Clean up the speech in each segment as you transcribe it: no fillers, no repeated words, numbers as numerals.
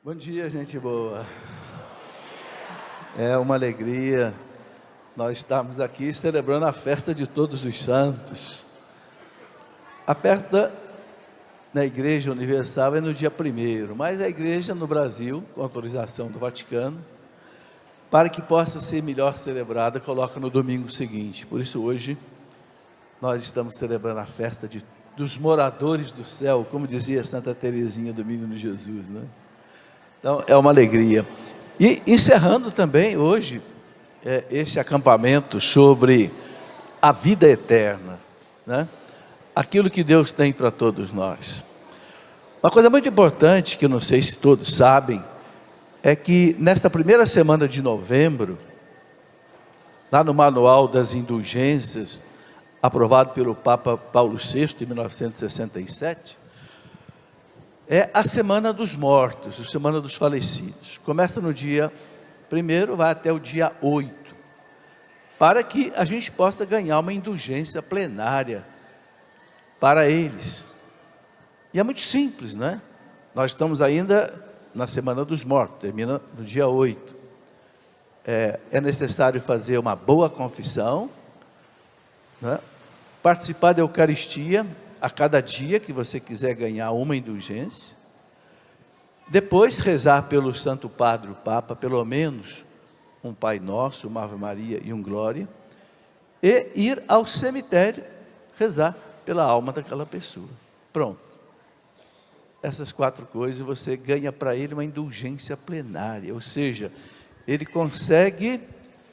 Bom dia, gente boa. É uma alegria nós estarmos aqui celebrando a festa de Todos os Santos. A festa na Igreja Universal é no dia 1º, mas a Igreja no Brasil, com autorização do Vaticano, para que possa ser melhor celebrada, coloca no domingo seguinte. Por isso hoje nós estamos celebrando a festa dos moradores do céu, como dizia Santa Teresinha do Menino Jesus, né? Então é uma alegria. E encerrando também hoje esse acampamento sobre a vida eterna, né? Aquilo que Deus tem para todos nós. Uma coisa muito importante, que eu não sei se todos sabem, é que nesta primeira semana de novembro, lá no Manual das Indulgências, aprovado pelo Papa Paulo VI em 1967, é a Semana dos Mortos, a Semana dos Falecidos. Começa no dia 1º, vai até o dia 8, para que a gente possa ganhar uma indulgência plenária para eles. E é muito simples, não é? Nós estamos ainda na Semana dos Mortos, termina no dia 8. É necessário fazer uma boa confissão, né? Participar da Eucaristia a cada dia que você quiser ganhar uma indulgência. Depois rezar pelo Santo Padre, o Papa, pelo menos um Pai Nosso, uma Ave Maria e um Glória. E ir ao cemitério rezar pela alma daquela pessoa. Pronto. Essas 4 coisas você ganha para ele uma indulgência plenária, ou seja, ele consegue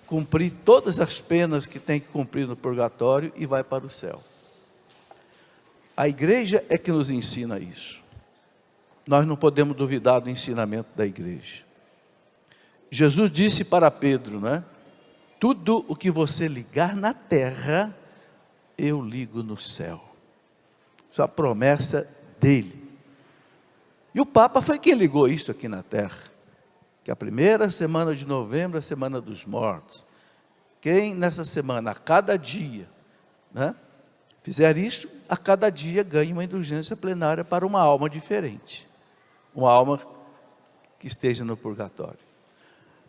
cumprir todas as penas que tem que cumprir no purgatório e vai para o céu. A igreja é que nos ensina isso. Nós não podemos duvidar do ensinamento da igreja. Jesus disse para Pedro, né? Tudo o que você ligar na terra, eu ligo no céu. Isso é a promessa dele. E o Papa foi quem ligou isso aqui na terra. Que a primeira semana de novembro é a Semana dos Mortos. Quem nessa semana, a cada dia, né, fizer isso, a cada dia ganha uma indulgência plenária para uma alma diferente. Uma alma que esteja no purgatório.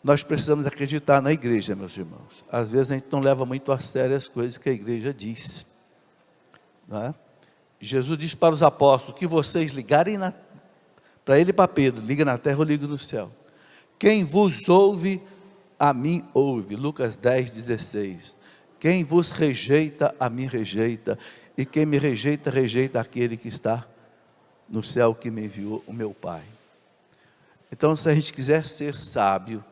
Nós precisamos acreditar na igreja, meus irmãos. Às vezes a gente não leva muito a sério as coisas que a igreja diz, não é? Jesus disse para os apóstolos, que vocês ligarem para ele e para Pedro, liga na terra ou liga no céu. Quem vos ouve, a mim ouve. Lucas 10:16. Quem vos rejeita, a mim rejeita. E quem me rejeita, rejeita aquele que está no céu, que me enviou, o meu Pai. Então, se a gente quiser ser sábio,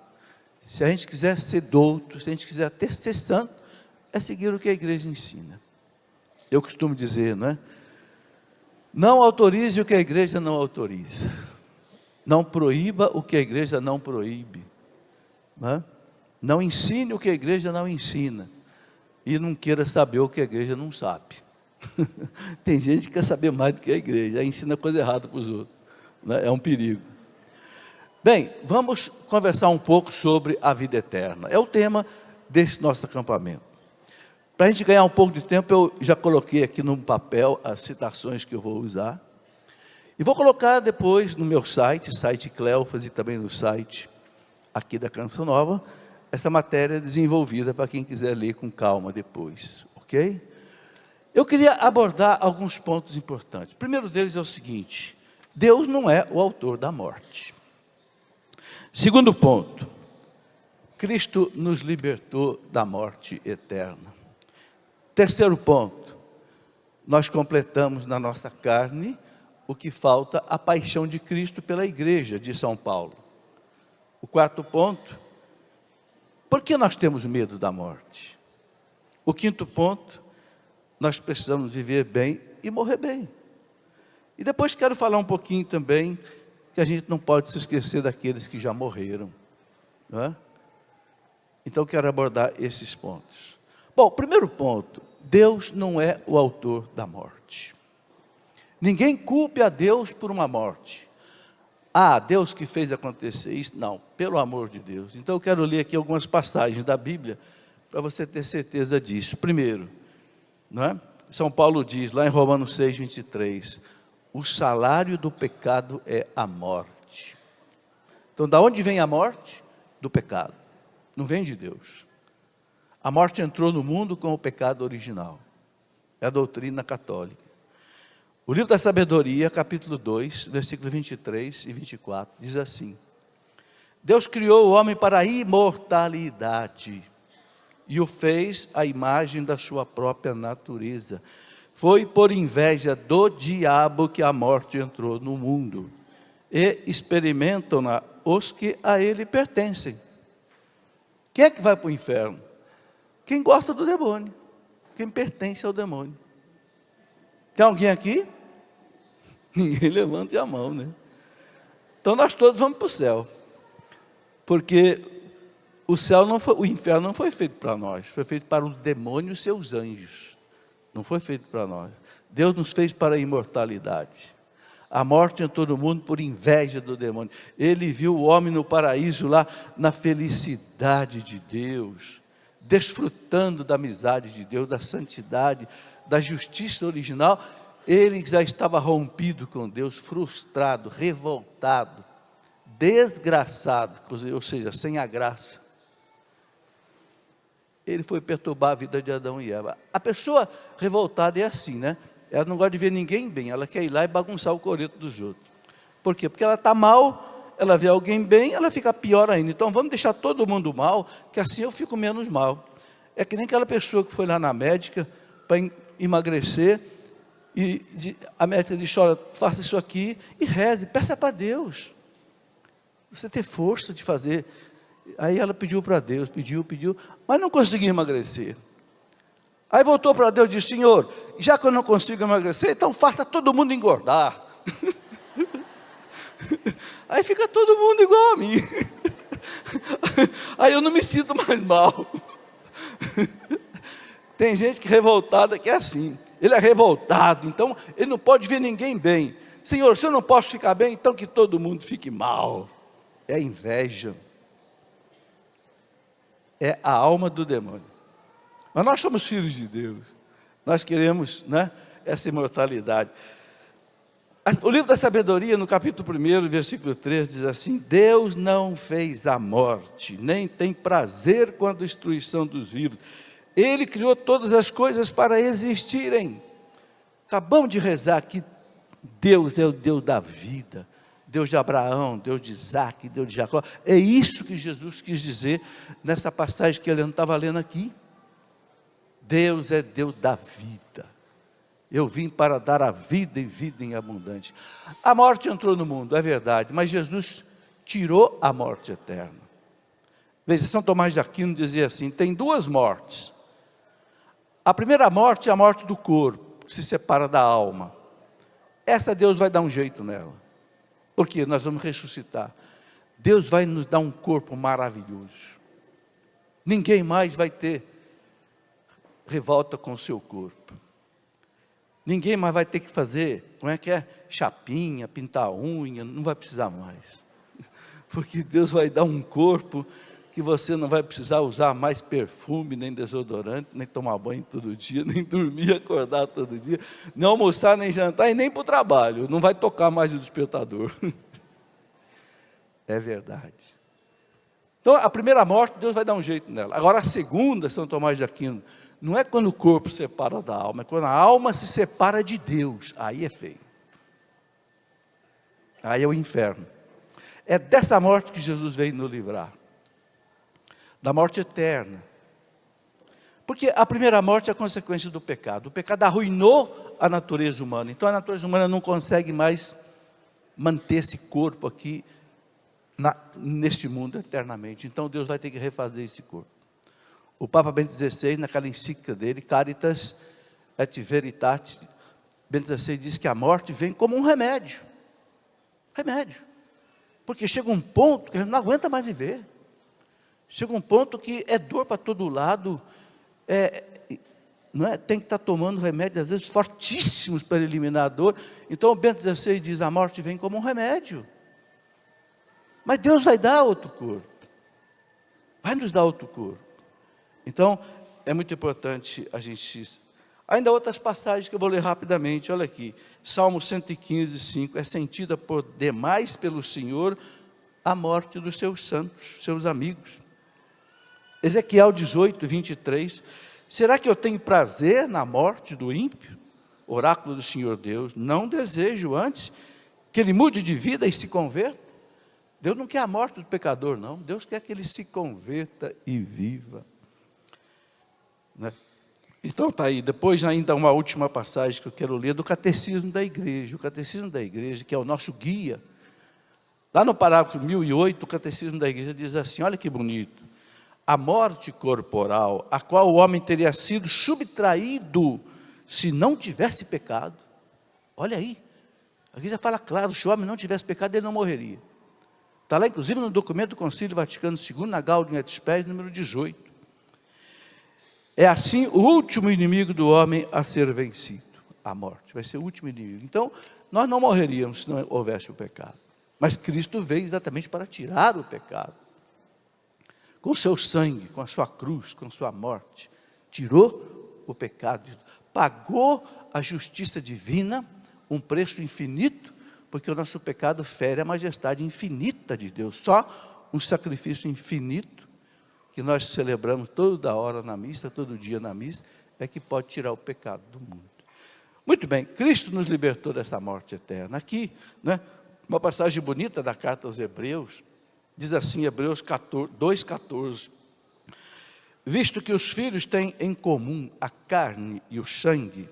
se a gente quiser ser douto, se a gente quiser até ser santo, é seguir o que a igreja ensina. Eu costumo dizer, não é? Não autorize o que a igreja não autoriza. Não proíba o que a igreja não proíbe. Não é? Não ensine o que a igreja não ensina. E não queira saber o que a igreja não sabe. Tem gente que quer saber mais do que a igreja, aí ensina coisa errada para os outros, né? É um perigo. Bem, vamos conversar um pouco sobre a vida eterna. É o tema desse nosso acampamento. Para a gente ganhar um pouco de tempo, eu já coloquei aqui no papel as citações que eu vou usar. E vou colocar depois no meu site Cleofas, e também no site aqui da Canção Nova, essa matéria desenvolvida para quem quiser ler com calma depois, ok? Eu queria abordar alguns pontos importantes. O primeiro deles é o seguinte: Deus não é o autor da morte. Segundo ponto, Cristo nos libertou da morte eterna. Terceiro ponto, nós completamos na nossa carne o que falta, a paixão de Cristo pela igreja de São Paulo. O quarto ponto, por que nós temos medo da morte? O quinto ponto, nós precisamos viver bem e morrer bem. E depois quero falar um pouquinho também, que a gente não pode se esquecer daqueles que já morreram, não é? Então quero abordar esses pontos. Bom, primeiro ponto, Deus não é o autor da morte. Ninguém culpe a Deus por uma morte. Ah, Deus que fez acontecer isso? Não, pelo amor de Deus. Então eu quero ler aqui algumas passagens da Bíblia, para você ter certeza disso. Primeiro, não é? São Paulo diz, lá em Romanos 6:23, o salário do pecado é a morte. Então, da onde vem a morte? Do pecado. Não vem de Deus. A morte entrou no mundo com o pecado original. É a doutrina católica. O livro da sabedoria, capítulo 2, versículos 23 e 24, diz assim: Deus criou o homem para a imortalidade e o fez à imagem da sua própria natureza. Foi por inveja do diabo que a morte entrou no mundo, e experimentam-na os que a ele pertencem. Quem é que vai para o inferno? Quem gosta do demônio, quem pertence ao demônio. Tem alguém aqui? Ninguém levanta a mão, né? Então nós todos vamos para o céu, porque o céu não foi, o inferno não foi feito para nós, foi feito para o demônio e seus anjos. Não foi feito para nós. Deus nos fez para a imortalidade. A morte entrou no mundo por inveja do demônio. Ele viu o homem no paraíso lá, na felicidade de Deus, desfrutando da amizade de Deus, da santidade, da justiça original. Ele já estava rompido com Deus, frustrado, revoltado, desgraçado, ou seja, sem a graça. Ele foi perturbar a vida de Adão e Eva. A pessoa revoltada é assim, né? Ela não gosta de ver ninguém bem, ela quer ir lá e bagunçar o coreto dos outros. Por quê? Porque ela está mal, ela vê alguém bem, ela fica pior ainda. Então vamos deixar todo mundo mal, que assim eu fico menos mal. É que nem aquela pessoa que foi lá na médica para emagrecer, e a médica disse: olha, faça isso aqui e reze, peça para Deus. Você ter força de fazer. Aí ela pediu para Deus, pediu, mas não conseguiu emagrecer. Aí voltou para Deus e disse: Senhor, já que eu não consigo emagrecer, então faça todo mundo engordar. Aí fica todo mundo igual a mim. Aí eu não me sinto mais mal. Tem gente que é revoltada que é assim. Ele é revoltado, então ele não pode ver ninguém bem. Senhor, se eu não posso ficar bem, então que todo mundo fique mal. É inveja. É a alma do demônio. Mas nós somos filhos de Deus. Nós queremos, né, essa imortalidade. O livro da sabedoria, no capítulo 1, versículo 3, diz assim: Deus não fez a morte, nem tem prazer com a destruição dos vivos. Ele criou todas as coisas para existirem. Acabamos de rezar que Deus é o Deus da vida, Deus de Abraão, Deus de Isaac, Deus de Jacó. É isso que Jesus quis dizer nessa passagem que ele não estava lendo aqui. Deus é Deus da vida. Eu vim para dar a vida e vida em abundante. A morte entrou no mundo, é verdade, mas Jesus tirou a morte eterna. Veja, São Tomás de Aquino dizia assim: tem duas mortes. A primeira morte é a morte do corpo, que se separa da alma. Essa Deus vai dar um jeito nela. Porque nós vamos ressuscitar. Deus vai nos dar um corpo maravilhoso. Ninguém mais vai ter revolta com o seu corpo. Ninguém mais vai ter que fazer, como é que é? Chapinha, pintar unha, não vai precisar mais. Porque Deus vai dar um corpo que você não vai precisar usar mais perfume, nem desodorante, nem tomar banho todo dia, nem dormir e acordar todo dia, nem almoçar, nem jantar e nem para o trabalho. Não vai tocar mais o despertador. É verdade. Então, a primeira morte, Deus vai dar um jeito nela. Agora, a segunda, São Tomás de Aquino, não é quando o corpo se separa da alma, é quando a alma se separa de Deus. Aí é feio. Aí é o inferno. É dessa morte que Jesus veio nos livrar. Da morte eterna. Porque a primeira morte é a consequência do pecado. O pecado arruinou a natureza humana. Então a natureza humana não consegue mais manter esse corpo aqui neste mundo eternamente. Então Deus vai ter que refazer esse corpo. O Papa Bento XVI, naquela encíclica dele, Caritas et Veritate, Bento XVI diz que a morte vem como um remédio. Remédio. Porque chega um ponto que a gente não aguenta mais viver. Chega um ponto que é dor para todo lado, não é? Tem que estar tomando remédios, às vezes, fortíssimos para eliminar a dor. Então, o Bento XVI diz, a morte vem como um remédio. Mas Deus vai dar outro corpo. Vai nos dar outro corpo. Então, é muito importante a gente... Ainda outras passagens que eu vou ler rapidamente, olha aqui. Salmo 115, 5, é sentida por demais pelo Senhor a morte dos seus santos, seus amigos. Ezequiel 18, 23, será que eu tenho prazer na morte do ímpio? Oráculo do Senhor Deus, não desejo antes que ele mude de vida e se converta. Deus não quer a morte do pecador, não. Deus quer que ele se converta e viva. Né? Então está aí, depois ainda uma última passagem que eu quero ler do Catecismo da Igreja. O Catecismo da Igreja, que é o nosso guia. Lá no parágrafo 1008, o Catecismo da Igreja diz assim, olha que bonito. A morte corporal, a qual o homem teria sido subtraído se não tivesse pecado. Olha aí, a Igreja fala claro, se o homem não tivesse pecado, ele não morreria. Está lá, inclusive, no documento do Concílio Vaticano II, na Gaudium et Spes, número 18. É assim o último inimigo do homem a ser vencido, a morte. Vai ser o último inimigo. Então, nós não morreríamos se não houvesse o pecado. Mas Cristo veio exatamente para tirar o pecado. Com o seu sangue, com a sua cruz, com a sua morte, tirou o pecado, pagou a justiça divina, um preço infinito, porque o nosso pecado fere a majestade infinita de Deus. Só um sacrifício infinito, que nós celebramos toda hora na missa, todo dia na missa, é que pode tirar o pecado do mundo. Muito bem, Cristo nos libertou dessa morte eterna. Aqui, né, uma passagem bonita da carta aos Hebreus, diz assim, Hebreus 2,14, visto que os filhos têm em comum a carne e o sangue,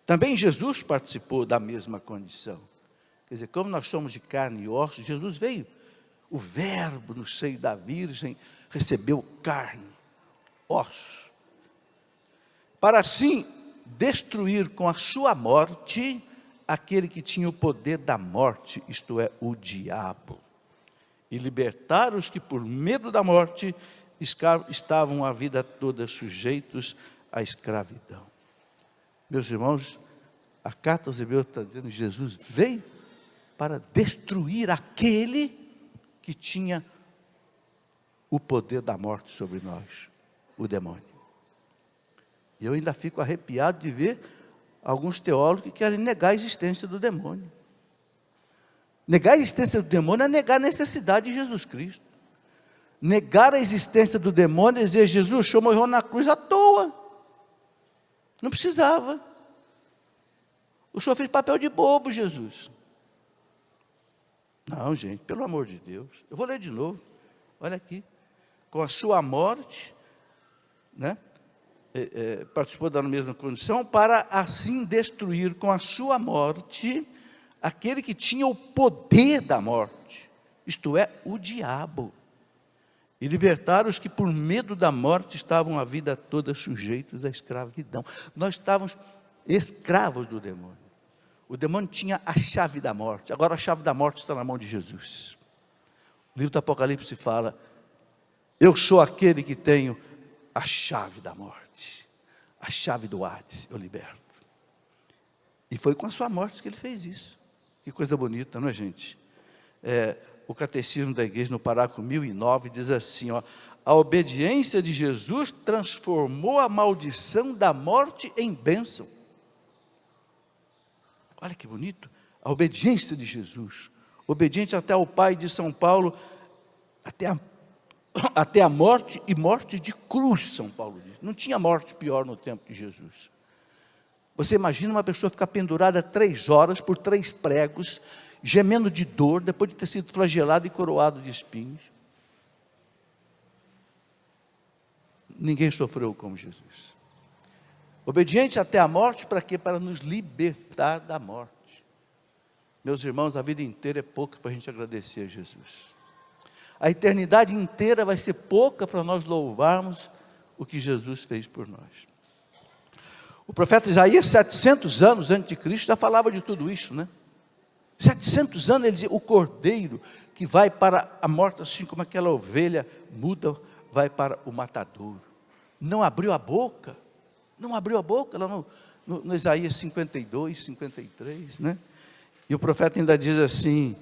também Jesus participou da mesma condição. Quer dizer, como nós somos de carne e ossos, Jesus veio, o verbo no seio da Virgem, recebeu carne, ossos, para assim destruir com a sua morte, aquele que tinha o poder da morte, isto é, o diabo, e libertar os que por medo da morte estavam a vida toda sujeitos à escravidão. Meus irmãos, a carta aos Hebreus está dizendo que Jesus veio para destruir aquele que tinha o poder da morte sobre nós, o demônio. E eu ainda fico arrepiado de ver alguns teólogos que querem negar a existência do demônio. Negar a existência do demônio é negar a necessidade de Jesus Cristo. Negar a existência do demônio é dizer, Jesus, o Senhor morreu na cruz à toa. Não precisava. O Senhor fez papel de bobo, Jesus. Não, gente, pelo amor de Deus. Eu vou ler de novo. Olha aqui. Com a sua morte, né? Participou da mesma condição, para assim destruir com a sua morte aquele que tinha o poder da morte, isto é, o diabo, e libertar os que por medo da morte estavam a vida toda sujeitos à escravidão. Nós estávamos escravos do demônio. O demônio tinha a chave da morte, agora a chave da morte está na mão de Jesus. O livro do Apocalipse fala, eu sou aquele que tenho a chave da morte, a chave do Hades, eu liberto. E foi com a sua morte que ele fez isso. Que coisa bonita, não é, gente? O Catecismo da Igreja, no parágrafo 1009, diz assim, ó, a obediência de Jesus transformou a maldição da morte em bênção. Olha que bonito, a obediência de Jesus, obediente até ao Pai de São Paulo, até a morte, e morte de cruz, São Paulo diz. Não tinha morte pior no tempo de Jesus. Você imagina uma pessoa ficar pendurada 3 horas por 3 pregos, gemendo de dor, depois de ter sido flagelado e coroado de espinhos. Ninguém sofreu como Jesus. Obediente até a morte, para quê? Para nos libertar da morte. Meus irmãos, a vida inteira é pouca para a gente agradecer a Jesus. A eternidade inteira vai ser pouca para nós louvarmos o que Jesus fez por nós. O profeta Isaías, 700 anos antes de Cristo, já falava de tudo isso, né? 700 anos ele dizia, o cordeiro que vai para a morte, assim como aquela ovelha muda, vai para o matadouro. Não abriu a boca, lá no Isaías 52, 53, né? E o profeta ainda diz assim,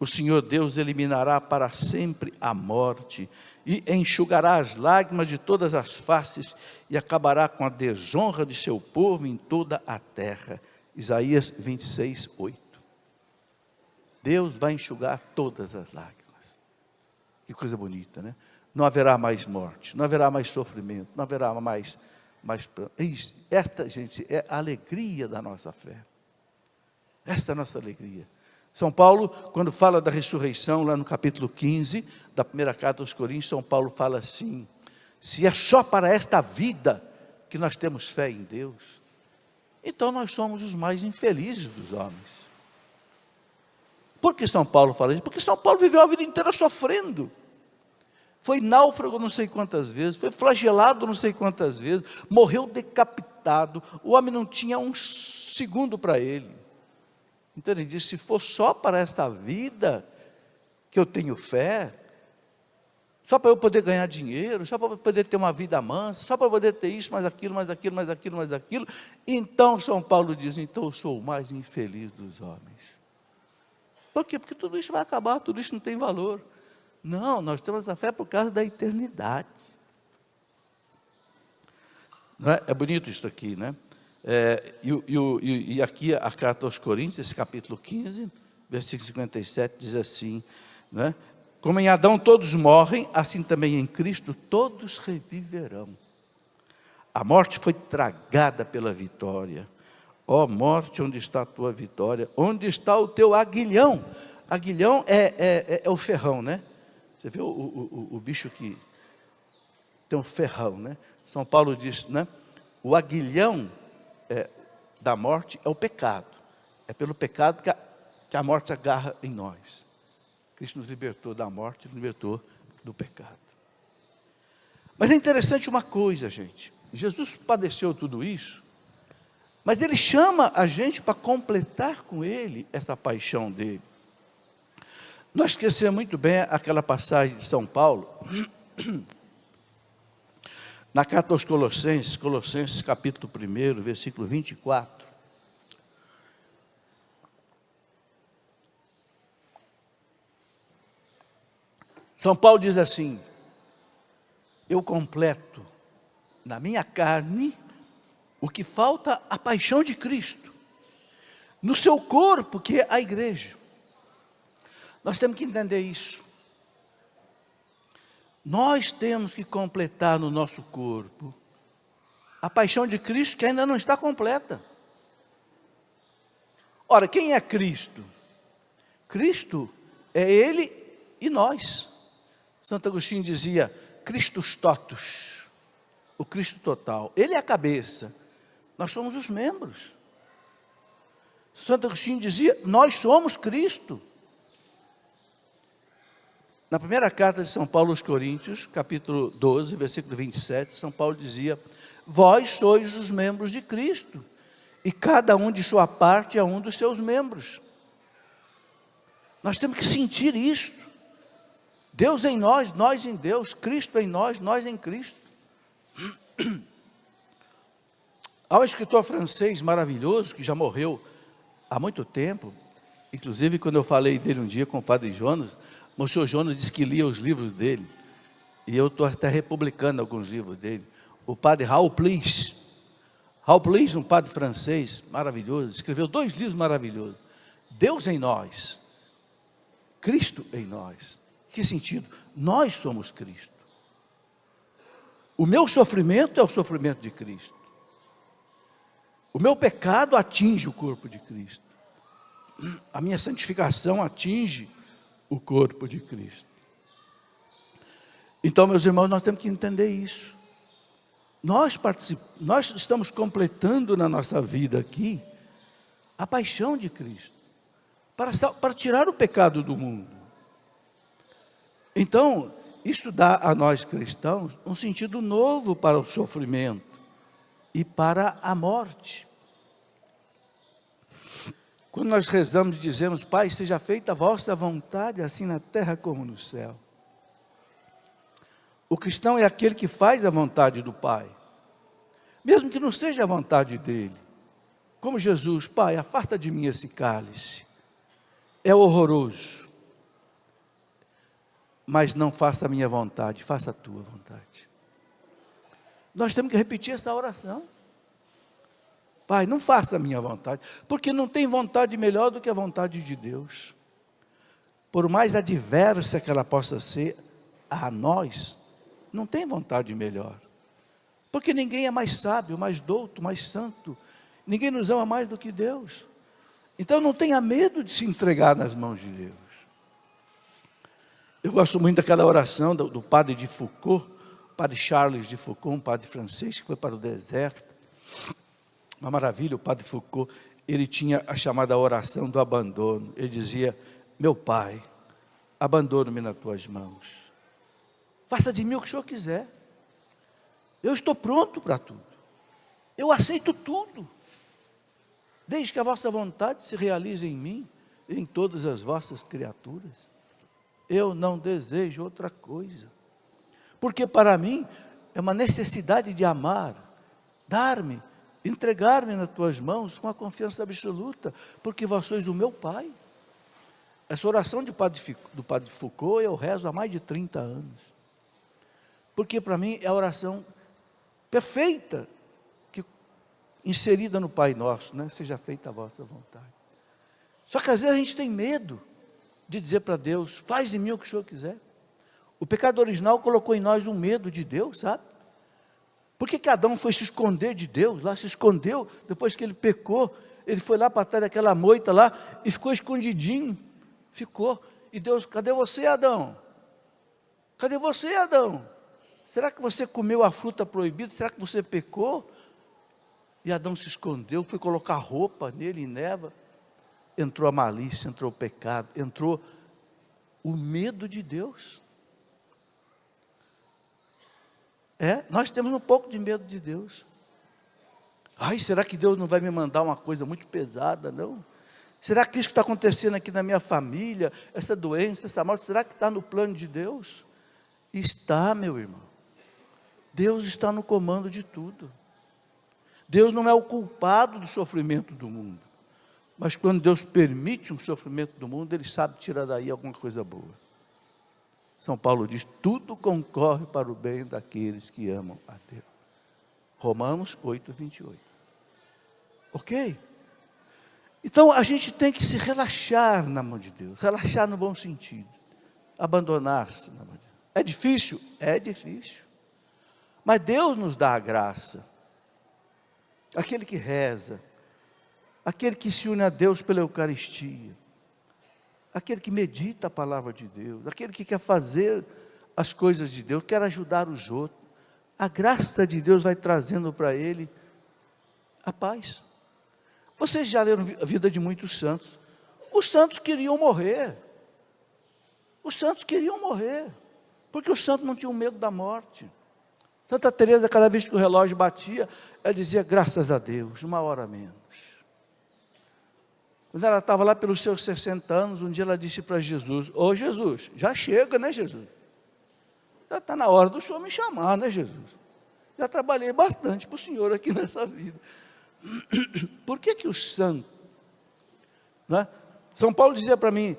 o Senhor Deus eliminará para sempre a morte, e enxugará as lágrimas de todas as faces, e acabará com a desonra de seu povo em toda a terra. Isaías 26, 8. Deus vai enxugar todas as lágrimas. Que coisa bonita, né? Não haverá mais morte, não haverá mais sofrimento, não haverá mais esta, gente, é a alegria da nossa fé. Esta é a nossa alegria. São Paulo, quando fala da ressurreição, lá no capítulo 15, da primeira carta aos Coríntios, São Paulo fala assim: se é só para esta vida que nós temos fé em Deus, então nós somos os mais infelizes dos homens. Por que São Paulo fala isso? Porque São Paulo viveu a vida inteira sofrendo. Foi náufrago não sei quantas vezes, foi flagelado não sei quantas vezes, morreu decapitado, o homem não tinha um segundo para ele. Então ele disse: se for só para essa vida que eu tenho fé, só para eu poder ganhar dinheiro, só para eu poder ter uma vida mansa, só para eu poder ter isso, mais aquilo, mais aquilo, mais aquilo, mais aquilo, então São Paulo diz: então eu sou o mais infeliz dos homens. Por quê? Porque tudo isso vai acabar, tudo isso não tem valor. Não, nós temos a fé por causa da eternidade. Não é? É bonito isso aqui, né? E aqui a carta aos Coríntios, esse capítulo 15, versículo 57, diz assim, né? Como em Adão todos morrem, assim também em Cristo todos reviverão. A morte foi tragada pela vitória. Ó morte, onde está a tua vitória? Onde está o teu aguilhão? Aguilhão é o ferrão, né? Você vê o bicho que tem um ferrão, né? São Paulo diz, né? O aguilhão da morte é o pecado. É pelo pecado que a morte se agarra em nós. Cristo nos libertou da morte, nos libertou do pecado. Mas é interessante uma coisa, gente. Jesus padeceu tudo isso, mas Ele chama a gente para completar com Ele essa paixão dele. Nós esquecemos muito bem aquela passagem de São Paulo, na carta aos Colossenses, Colossenses capítulo 1, versículo 24. São Paulo diz assim: eu completo na minha carne o que falta a paixão de Cristo, no seu corpo, que é a igreja. Nós temos que entender isso. Nós temos que completar no nosso corpo a paixão de Cristo, que ainda não está completa. Ora, quem é Cristo? Cristo é Ele e nós. Santo Agostinho dizia: Christus totus, o Cristo total. Ele é a cabeça, nós somos os membros. Santo Agostinho dizia: nós somos Cristo. Na primeira carta de São Paulo aos Coríntios, capítulo 12, versículo 27, São Paulo dizia: vós sois os membros de Cristo, e cada um de sua parte é um dos seus membros. Nós temos que sentir isso. Deus em nós, nós em Deus, Cristo em nós em Cristo. Há um escritor francês maravilhoso, que já morreu há muito tempo, inclusive quando eu falei dele um dia com o padre Jonas, o senhor Jonas disse que lia os livros dele, e eu estou até republicando alguns livros dele. O padre Raul Plis, um padre francês maravilhoso, escreveu 2 livros maravilhosos: Deus em nós, Cristo em nós. Que sentido? Nós somos Cristo. O meu sofrimento é o sofrimento de Cristo. O meu pecado atinge o corpo de Cristo. A minha santificação atinge o corpo de Cristo. Então, meus irmãos, nós temos que entender isso. Nós estamos completando na nossa vida aqui a paixão de Cristo, para tirar o pecado do mundo. Então, isso dá a nós cristãos um sentido novo para o sofrimento e para a morte. Quando nós rezamos e dizemos: Pai, seja feita a vossa vontade, assim na terra como no céu. O cristão é aquele que faz a vontade do Pai, mesmo que não seja a vontade dele. Como Jesus: Pai, afasta de mim esse cálice, é horroroso, mas não faça a minha vontade, faça a tua vontade. Nós temos que repetir essa oração. Pai, não faça a minha vontade, porque não tem vontade melhor do que a vontade de Deus. Por mais adversa que ela possa ser, a nós, não tem vontade melhor. Porque ninguém é mais sábio, mais douto, mais santo. Ninguém nos ama mais do que Deus. Então não tenha medo de se entregar nas mãos de Deus. Eu gosto muito daquela oração do padre de Foucault, padre Charles de Foucault, um padre francês que foi para o deserto. Uma maravilha, o padre Foucault, ele tinha a chamada oração do abandono. Ele dizia: meu Pai, abandono-me nas tuas mãos. Faça de mim o que o Senhor quiser. Eu estou pronto para tudo. Eu aceito tudo. Desde que a vossa vontade se realize em mim e em todas as vossas criaturas. Eu não desejo outra coisa. Porque para mim é uma necessidade de amar, dar-me, entregar-me nas tuas mãos com a confiança absoluta, porque vós sois o meu Pai. Essa oração do padre Foucault eu rezo há mais de 30 anos. Porque para mim é a oração perfeita, inserida no Pai Nosso, né? Seja feita a vossa vontade. Só que às vezes a gente tem medo de dizer para Deus: faz em mim o que o Senhor quiser. O pecado original colocou em nós um medo de Deus, sabe? Por que Adão foi se esconder de Deus? Lá se escondeu, depois que ele pecou, ele foi lá para trás daquela moita lá, e ficou escondidinho, ficou, e Deus: cadê você, Adão? Cadê você, Adão? Será que você comeu a fruta proibida? Será que você pecou? E Adão se escondeu, foi colocar roupa nele, em Eva. Entrou a malícia, entrou o pecado, entrou o medo de Deus. Nós temos um pouco de medo de Deus. Ai, será que Deus não vai me mandar uma coisa muito pesada, não? Será que isso que está acontecendo aqui na minha família, essa doença, essa morte, será que está no plano de Deus? Está, meu irmão. Deus está no comando de tudo. Deus não é o culpado do sofrimento do mundo. Mas quando Deus permite um sofrimento do mundo, Ele sabe tirar daí alguma coisa boa. São Paulo diz: tudo concorre para o bem daqueles que amam a Deus. Romanos 8, 28. Ok? Então a gente tem que se relaxar na mão de Deus. Relaxar no bom sentido. Abandonar-se na mão de Deus. É difícil? É difícil. Mas Deus nos dá a graça. Aquele que reza, aquele que se une a Deus pela Eucaristia, aquele que medita a palavra de Deus, aquele que quer fazer as coisas de Deus, quer ajudar os outros, a graça de Deus vai trazendo para ele a paz. Vocês já leram a vida de muitos santos. Os santos queriam morrer. Os santos queriam morrer, porque os santos não tinham medo da morte. Santa Teresa, cada vez que o relógio batia, ela dizia: graças a Deus, uma hora menos. Quando ela estava lá pelos seus 60 anos, um dia ela disse para Jesus: ô Jesus, já chega, né, Jesus? Já está na hora do Senhor me chamar, né, Jesus? Já trabalhei bastante para o Senhor aqui nessa vida. Por que os santos, né? São Paulo dizia para mim: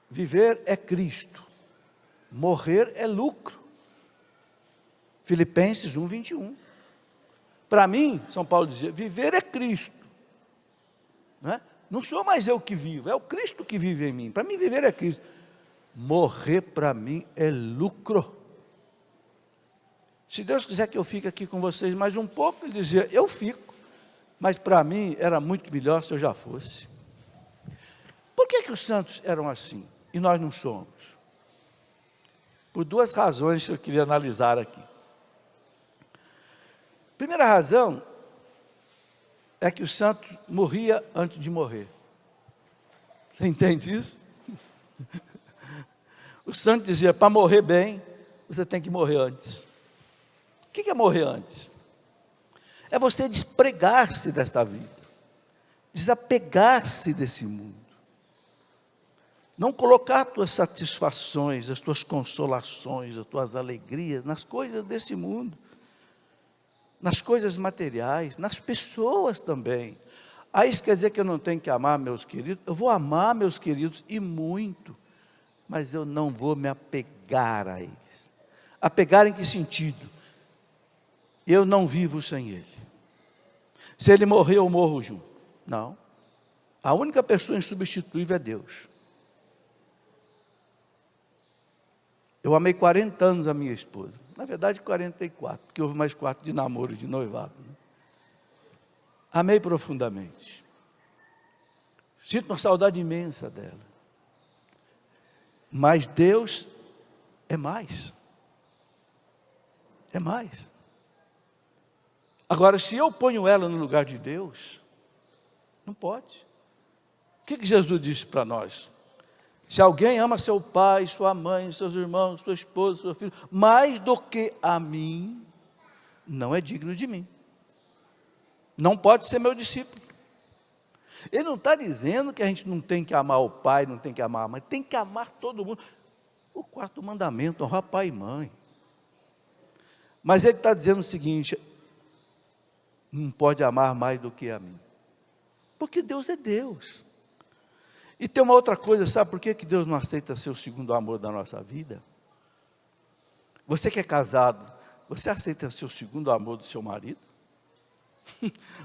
viver é Cristo, morrer é lucro. Filipenses 1, 21. Para mim, São Paulo dizia: viver é Cristo, né? Não sou mais eu que vivo, é o Cristo que vive em mim. Para mim viver é Cristo, morrer para mim é lucro. Se Deus quiser que eu fique aqui com vocês mais um pouco, Ele dizia: eu fico, mas para mim era muito melhor se eu já fosse. Por que os santos eram assim e nós não somos? Por duas razões que eu queria analisar aqui. Primeira razão é que o santo morria antes de morrer. Você entende isso? O santo dizia: para morrer bem, você tem que morrer antes. O que é morrer antes? É você despregar-se desta vida, desapegar-se desse mundo, não colocar as tuas satisfações, as tuas consolações, as tuas alegrias nas coisas desse mundo, nas coisas materiais, nas pessoas também. Aí isso quer dizer que eu não tenho que amar meus queridos? Eu vou amar meus queridos e muito, mas eu não vou me apegar a eles. Apegar em que sentido? Eu não vivo sem ele. Se ele morrer, eu morro junto. Não. A única pessoa insubstituível é Deus. Eu amei 40 anos a minha esposa. Na verdade, 44, porque houve mais 4 de namoro e de noivado. Né? Amei profundamente. Sinto uma saudade imensa dela. Mas Deus é mais. É mais. Agora, se eu ponho ela no lugar de Deus, não pode. O que Jesus disse para nós? Se alguém ama seu pai, sua mãe, seus irmãos, sua esposa, seu filho, mais do que a mim, não é digno de mim. Não pode ser meu discípulo. Ele não está dizendo que a gente não tem que amar o pai, não tem que amar a mãe, tem que amar todo mundo. O 4º mandamento, honrar pai e mãe. Mas ele está dizendo o seguinte, não pode amar mais do que a mim. Porque Deus é Deus. E tem uma outra coisa, sabe por que Deus não aceita ser o segundo amor da nossa vida? Você que é casado, você aceita ser o segundo amor do seu marido?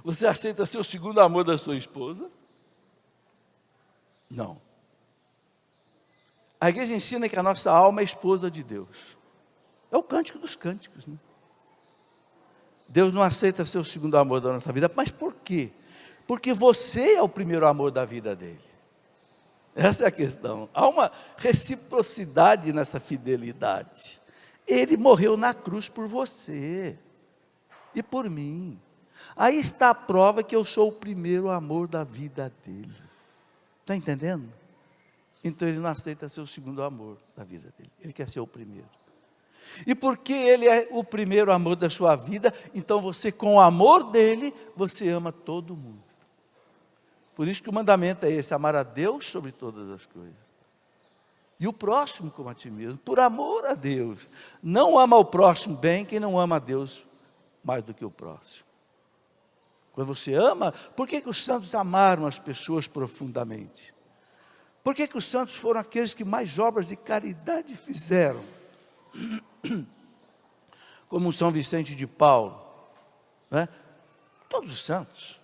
Você aceita ser o segundo amor da sua esposa? Não. A igreja ensina que a nossa alma é esposa de Deus. É o cântico dos cânticos, né? Deus não aceita ser o segundo amor da nossa vida, mas por quê? Porque você é o primeiro amor da vida dele. Essa é a questão. Há uma reciprocidade nessa fidelidade. Ele morreu na cruz por você e por mim. Aí está a prova que eu sou o primeiro amor da vida dele. Está entendendo? Então ele não aceita ser o segundo amor da vida dele. Ele quer ser o primeiro. E porque ele é o primeiro amor da sua vida, então você, com o amor dele, você ama todo mundo. Por isso que o mandamento é esse, amar a Deus sobre todas as coisas. E o próximo como a ti mesmo, por amor a Deus. Não ama o próximo bem quem não ama a Deus mais do que o próximo. Quando você ama, por que os santos amaram as pessoas profundamente? Por que os santos foram aqueles que mais obras de caridade fizeram? Como São Vicente de Paulo, né? Todos os santos,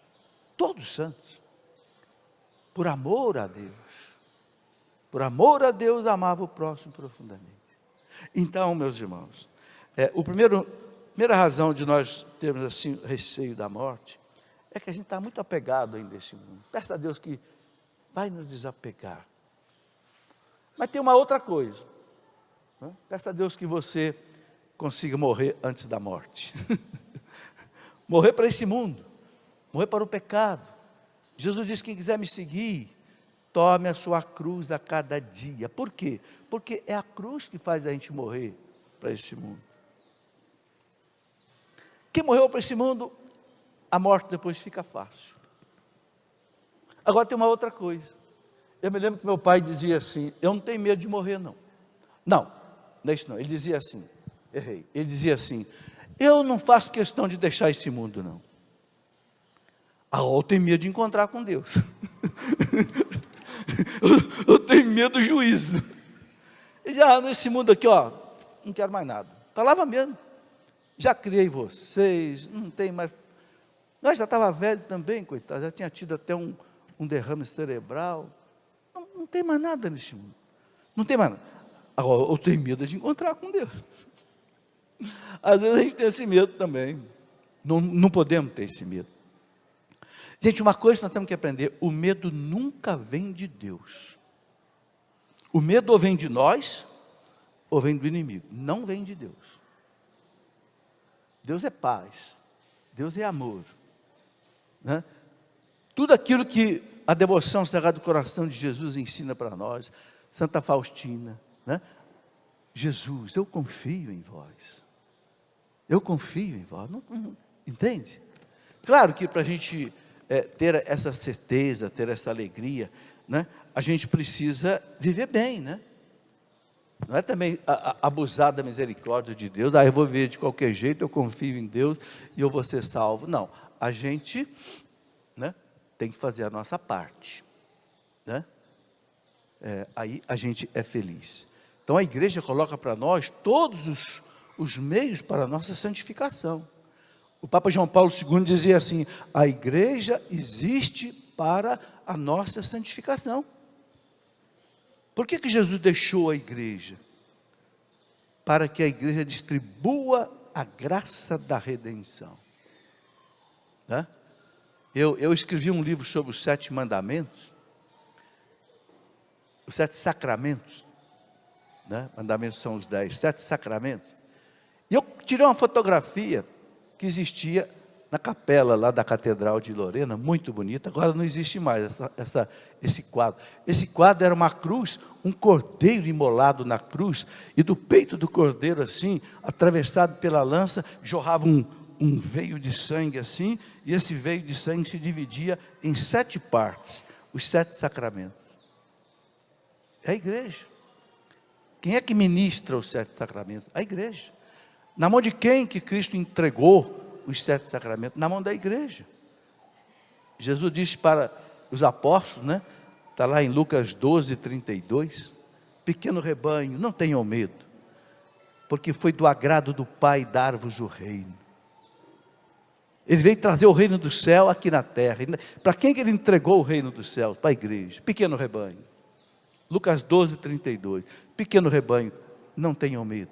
por amor a Deus, amava o próximo profundamente. Então, meus irmãos, a primeira razão de nós termos assim receio da morte, é que a gente está muito apegado ainda a esse mundo. Peça a Deus que vai nos desapegar. Mas tem uma outra coisa, né? Peça a Deus que você consiga morrer antes da morte. Morrer para esse mundo, morrer para o pecado. Jesus disse, quem quiser me seguir, tome a sua cruz a cada dia. Por quê? Porque é a cruz que faz a gente morrer para esse mundo. Quem morreu para esse mundo, a morte depois fica fácil. Agora tem uma outra coisa. Eu me lembro que meu pai dizia assim, eu não tenho medo de morrer não. Não é isso não. Ele dizia assim, errei. Ele dizia assim, eu não faço questão de deixar esse mundo não. Eu tenho medo de encontrar com Deus. eu tenho medo do juízo. Ele dizia, nesse mundo aqui, não quero mais nada. Falava mesmo. Já criei vocês, não tem mais. Nós já estava velho também, coitado, já tinha tido até um derrame cerebral. Não tem mais nada nesse mundo. Não tem mais nada. Agora, eu tenho medo de encontrar com Deus. Às vezes a gente tem esse medo também. Não podemos ter esse medo. Gente, uma coisa que nós temos que aprender, o medo nunca vem de Deus. O medo ou vem de nós, ou vem do inimigo. Não vem de Deus. Deus é paz, Deus é amor, né? Tudo aquilo que a devoção Sagrado Coração de Jesus ensina para nós, Santa Faustina, né? Jesus, eu confio em vós, entende? Claro que para a gente ter essa certeza, ter essa alegria, né? A gente precisa viver bem, né? Não é também abusar da misericórdia de Deus, eu vou viver de qualquer jeito, eu confio em Deus e eu vou ser salvo. Não, a gente, né, tem que fazer a nossa parte, né? Aí a gente é feliz. Então a igreja coloca para nós todos os meios para a nossa santificação. O Papa João Paulo II dizia assim, a igreja existe para a nossa santificação. Por que Jesus deixou a igreja? para que a igreja distribua a graça da redenção. Né? Eu escrevi um livro sobre os 7 mandamentos, os 7 sacramentos, né? Mandamentos são os 10, 7 sacramentos. E eu tirei uma fotografia que existia na capela lá da Catedral de Lorena, muito bonita. Agora não existe mais esse quadro. Esse quadro era uma cruz, um cordeiro imolado na cruz, e do peito do cordeiro assim, atravessado pela lança, jorrava um veio de sangue assim, e esse veio de sangue se dividia em 7 partes, os 7 sacramentos. É a igreja. Quem é que ministra os 7 sacramentos? A igreja. Na mão de quem que Cristo entregou os 7 sacramentos? Na mão da igreja. Jesus disse para os apóstolos, né? Está lá em Lucas 12, 32, pequeno rebanho, não tenham medo, porque foi do agrado do Pai dar-vos o reino. Ele veio trazer o reino do céu aqui na terra. Para quem que ele entregou o reino do céu? Para a igreja. Pequeno rebanho. Lucas 12, 32. Pequeno rebanho, não tenham medo.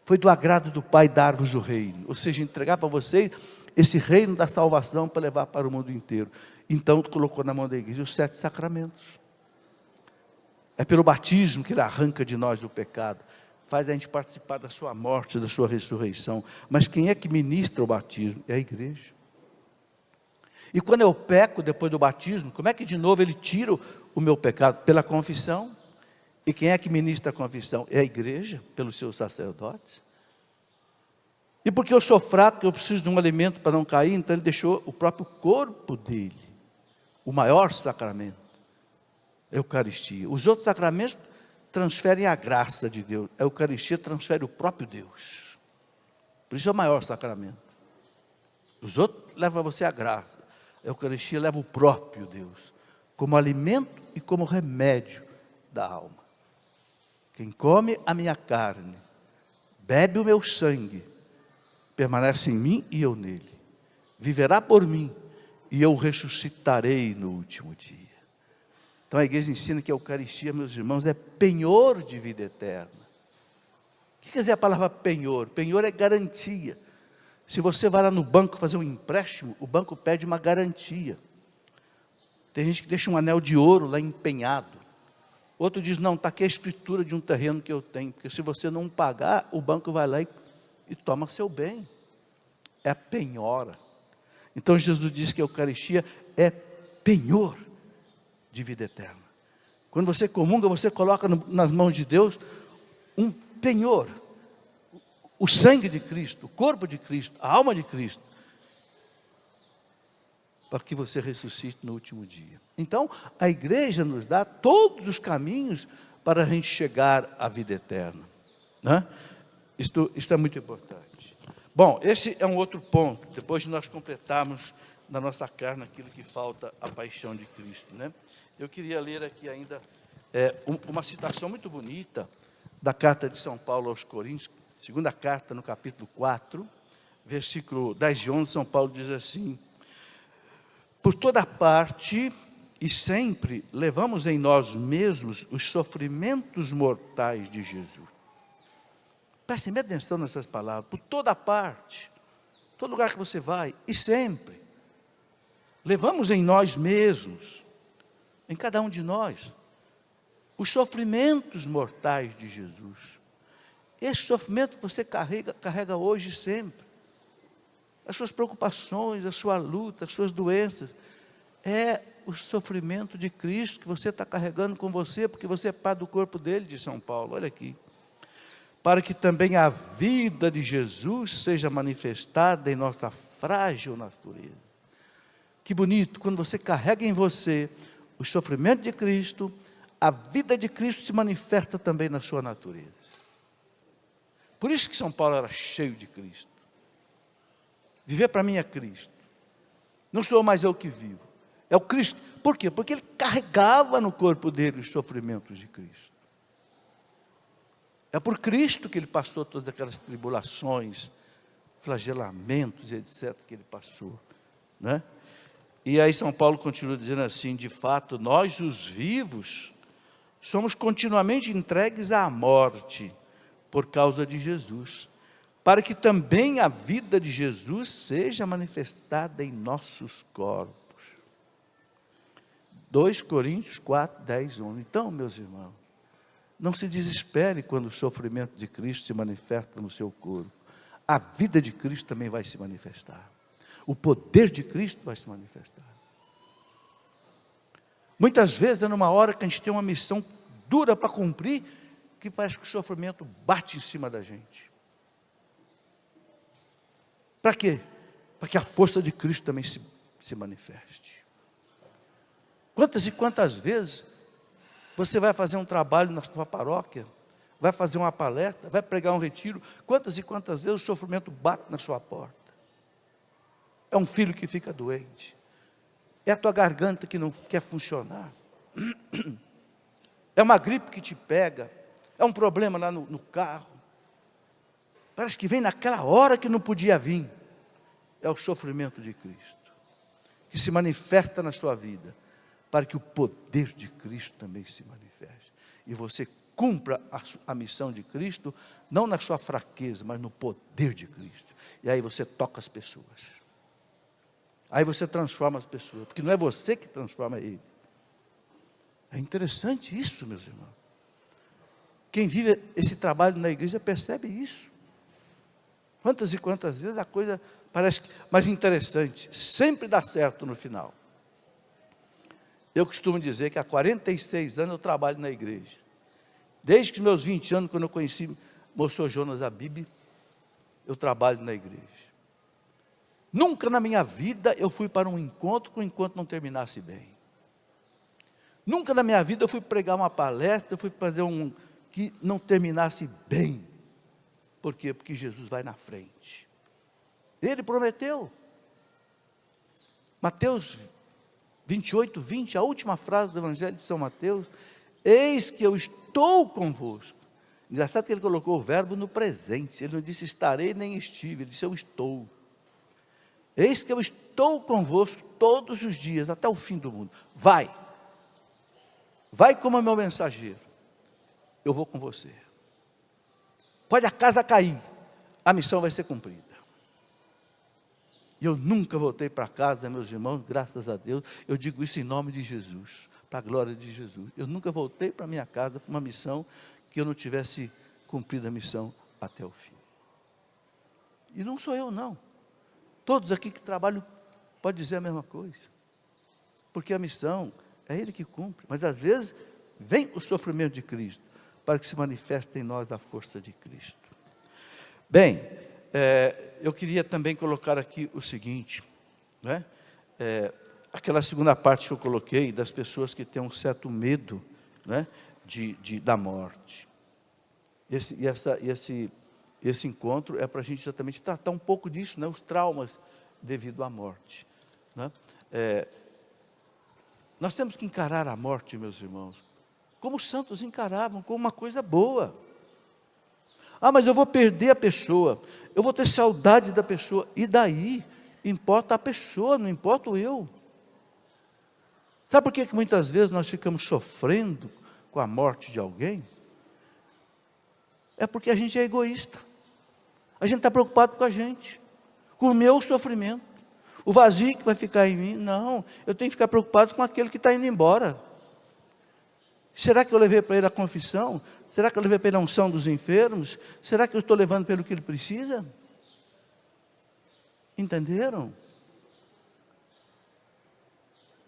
Foi do agrado do Pai dar-vos o reino. Ou seja, entregar para vocês esse reino da salvação para levar para o mundo inteiro. Então, colocou na mão da igreja os 7 sacramentos. É pelo batismo que ele arranca de nós o pecado. Faz a gente participar da sua morte, da sua ressurreição. Mas quem é que ministra o batismo? É a igreja. E quando eu peco depois do batismo, como é que de novo ele tira o meu pecado? Pela confissão. E quem é que ministra a confissão? É a igreja, pelos seus sacerdotes. E porque eu sou fraco, eu preciso de um alimento para não cair, então ele deixou o próprio corpo dele, o maior sacramento, a Eucaristia. Os outros sacramentos transferem a graça de Deus. A Eucaristia transfere o próprio Deus. Por isso é o maior sacramento. Os outros levam a você a graça. A Eucaristia leva o próprio Deus, como alimento e como remédio da alma. Quem come a minha carne, bebe o meu sangue, permanece em mim e eu nele. Viverá por mim e eu ressuscitarei no último dia. Então a igreja ensina que a Eucaristia, meus irmãos, é penhor de vida eterna. O que quer dizer a palavra penhor? Penhor é garantia. Se você vai lá no banco fazer um empréstimo, o banco pede uma garantia. Tem gente que deixa um anel de ouro lá empenhado. Outro diz, não, está aqui a escritura de um terreno que eu tenho, porque se você não pagar, o banco vai lá e toma seu bem. É a penhora. Então Jesus diz que a Eucaristia é penhor de vida eterna. Quando você comunga, você coloca nas mãos de Deus um penhor. O sangue de Cristo, o corpo de Cristo, a alma de Cristo, para que você ressuscite no último dia. Então, a igreja nos dá todos os caminhos para a gente chegar à vida eterna. Né? Isto é muito importante. Bom, esse é um outro ponto, depois de nós completarmos na nossa carne aquilo que falta, a paixão de Cristo. Né? Eu queria ler aqui ainda uma citação muito bonita da carta de São Paulo aos Coríntios, segunda carta, no capítulo 4, versículo 10 e 11, São Paulo diz assim: por toda parte e sempre levamos em nós mesmos os sofrimentos mortais de Jesus. Prestem bem atenção nessas palavras. Por toda parte, todo lugar que você vai, e sempre, levamos em nós mesmos, em cada um de nós, os sofrimentos mortais de Jesus. Esse sofrimento que você carrega hoje e sempre. As suas preocupações, a sua luta, as suas doenças, é o sofrimento de Cristo que você está carregando com você, porque você é parte do corpo dele, de São Paulo, olha aqui. Para que também a vida de Jesus seja manifestada em nossa frágil natureza. Que bonito, quando você carrega em você o sofrimento de Cristo, a vida de Cristo se manifesta também na sua natureza. Por isso que São Paulo era cheio de Cristo. Viver para mim é Cristo. Não sou mais eu que vivo. É o Cristo. Por quê? Porque ele carregava no corpo dele os sofrimentos de Cristo. É por Cristo que ele passou todas aquelas tribulações, flagelamentos, etc. que ele passou. Né? E aí São Paulo continua dizendo assim: de fato, nós os vivos, somos continuamente entregues à morte, por causa de Jesus, para que também a vida de Jesus seja manifestada em nossos corpos. 2 Coríntios 4, 10, 11. Então, meus irmãos, não se desespere quando o sofrimento de Cristo se manifesta no seu corpo. A vida de Cristo também vai se manifestar. O poder de Cristo vai se manifestar. Muitas vezes é numa hora que a gente tem uma missão dura para cumprir, que parece que o sofrimento bate em cima da gente. Para quê? Para que a força de Cristo também se manifeste. Quantas e quantas vezes você vai fazer um trabalho na sua paróquia, vai fazer uma palestra, vai pregar um retiro, quantas e quantas vezes o sofrimento bate na sua porta? É um filho que fica doente, é a tua garganta que não quer funcionar, é uma gripe que te pega, é um problema lá no carro, parece que vem naquela hora que não podia vir. É o sofrimento de Cristo, que se manifesta na sua vida, para que o poder de Cristo também se manifeste, e você cumpra a missão de Cristo, não na sua fraqueza, mas no poder de Cristo. E aí você toca as pessoas, aí você transforma as pessoas, porque não é você que transforma ele. É interessante isso, meus irmãos. Quem vive esse trabalho na igreja percebe isso. Quantas e quantas vezes a coisa parece mais interessante, sempre dá certo no final. Eu costumo dizer que há 46 anos eu trabalho na igreja. Desde que meus 20 anos, quando eu conheci Moço Jonas Abib, eu trabalho na igreja. Nunca na minha vida eu fui para um encontro que o encontro não terminasse bem. Nunca na minha vida eu fui pregar uma palestra, eu fui fazer um que não terminasse bem. Por quê? Porque Jesus vai na frente. Ele prometeu. Mateus 28, 20, a última frase do Evangelho de São Mateus: eis que eu estou convosco. Engraçado que ele colocou o verbo no presente, ele não disse estarei nem estive, ele disse eu estou. Eis que eu estou convosco todos os dias, até o fim do mundo. Vai como meu mensageiro, eu vou com você. Pode a casa cair, a missão vai ser cumprida. E eu nunca voltei para casa, meus irmãos, graças a Deus, eu digo isso em nome de Jesus, para a glória de Jesus. Eu nunca voltei para minha casa para uma missão que eu não tivesse cumprido a missão até o fim. E não sou eu não, todos aqui que trabalham podem dizer a mesma coisa, porque a missão é Ele que cumpre, mas às vezes vem o sofrimento de Cristo, para que se manifeste em nós a força de Cristo. Bem, eu queria também colocar aqui o seguinte, né? Aquela segunda parte que eu coloquei, das pessoas que têm um certo medo, né, da morte. Esse encontro é para a gente exatamente tratar um pouco disso, né, os traumas devido à morte, né? Nós temos que encarar a morte, meus irmãos, como os santos encaravam, como uma coisa boa. Ah, mas eu vou perder a pessoa, eu vou ter saudade da pessoa, e daí? Importa a pessoa, não importa o eu. Sabe por que muitas vezes nós ficamos sofrendo com a morte de alguém? É porque a gente é egoísta, a gente está preocupado com a gente, com o meu sofrimento, o vazio que vai ficar em mim. Não, eu tenho que ficar preocupado com aquele que está indo embora. Será que eu levei para ele a confissão? Será que eu levei para ele a unção dos enfermos? Será que eu estou levando pelo que ele precisa? Entenderam?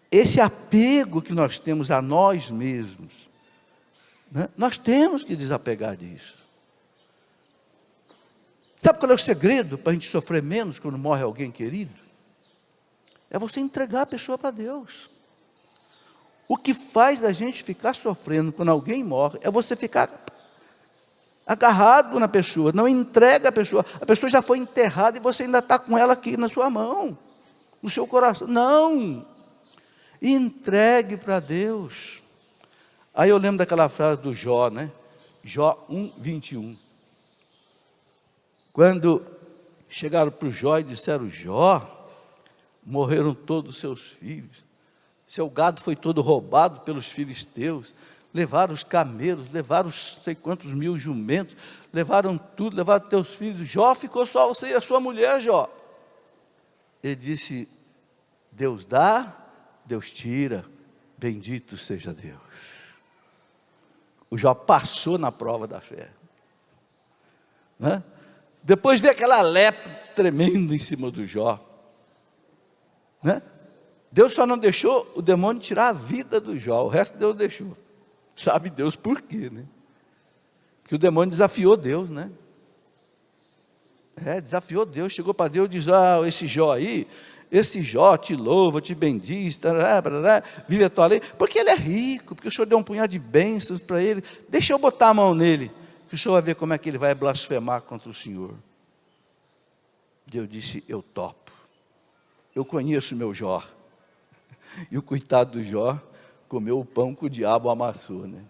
Esse apego que nós temos a nós mesmos, né? Nós temos que desapegar disso. Sabe qual é o segredo para a gente sofrer menos quando morre alguém querido? É você entregar a pessoa para Deus. O que faz a gente ficar sofrendo quando alguém morre, é você ficar agarrado na pessoa, não entrega a pessoa já foi enterrada e você ainda está com ela aqui na sua mão, no seu coração. Não, entregue para Deus. Aí eu lembro daquela frase do Jó, né? Jó 1:21. Quando chegaram para o Jó e disseram: Jó, morreram todos os seus filhos, seu gado foi todo roubado pelos filisteus, levaram os camelos, levaram os sei quantos mil jumentos, levaram tudo, levaram teus filhos. Jó, ficou só você e a sua mulher, Jó. Ele disse: Deus dá, Deus tira, bendito seja Deus. O Jó passou na prova da fé, né? Depois veio aquela lepra tremenda em cima do Jó, né? Deus só não deixou o demônio tirar a vida do Jó, o resto Deus deixou. Sabe Deus por quê, né? Porque o demônio desafiou Deus, né? Desafiou Deus, chegou para Deus e diz: esse Jó te louva, te bendiz, vive a tua lei, porque ele é rico, porque o Senhor deu um punhado de bênçãos para ele. Deixa eu botar a mão nele, que o Senhor vai ver como é que ele vai blasfemar contra o Senhor. Deus disse: eu topo, eu conheço o meu Jó. E o coitado do Jó comeu o pão que o diabo amassou, né?